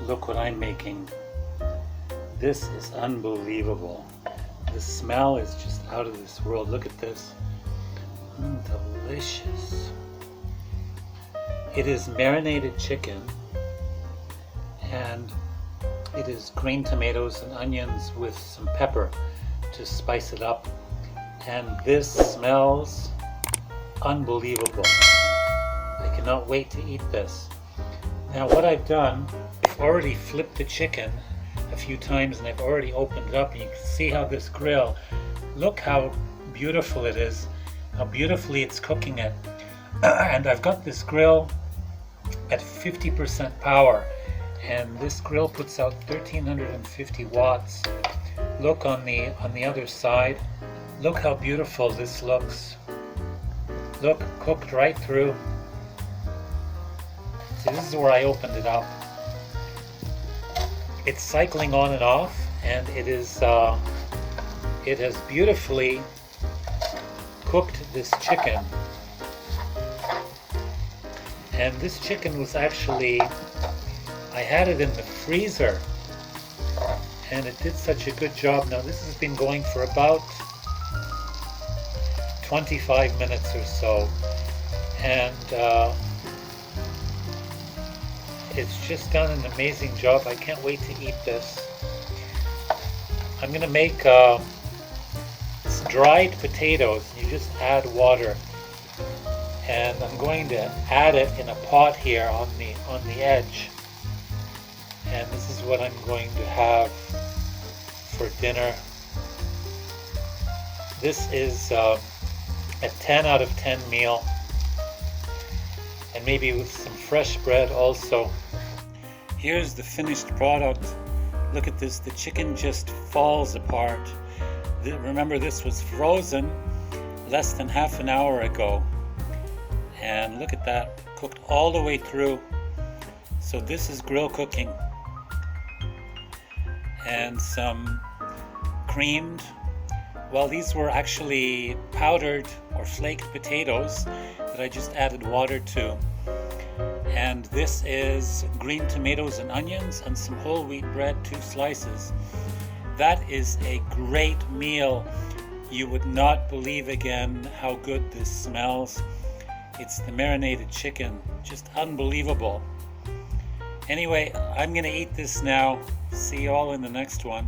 Look what I'm making. This is unbelievable. The smell is just out of this world. Look at this. Delicious. It is marinated chicken, and it is green tomatoes and onions with some pepper to spice it up. And this smells unbelievable. I cannot wait to eat this. Now what I've done, I've already flipped the chicken a few times and I've already opened it up, and you can see how this grill, look how beautiful it is, how beautifully it's cooking it. And I've got this grill at 50% power, and this grill puts out 1350 watts. Look on the other side. Look how beautiful this looks. Look, cooked right through. See, this is where I opened it up. It's cycling on and off, and it has beautifully cooked this chicken. And this chicken was actually, I had it in the freezer, and it did such a good job. Now this has been going for about 25 minutes or so, and it's just done an amazing job. I can't wait to eat this. I'm going to make dried potatoes. You just add water, and I'm going to add it in a pot here on the edge. And this is what I'm going to have for dinner. This is a 10 out of 10 meal, and maybe with some fresh bread also. Here's the finished product. Look at this, the chicken just falls apart. Remember, this was frozen less than half an hour ago, and look at that, cooked all the way through. So this is grill cooking. And some creamed, well, these were actually powdered or flaked potatoes that I just added water to. And this is green tomatoes and onions and some whole wheat bread, 2 slices. That is a great meal. You would not believe again how good this smells. It's the marinated chicken, just unbelievable. Anyway, I'm gonna eat this now. See you all in the next one.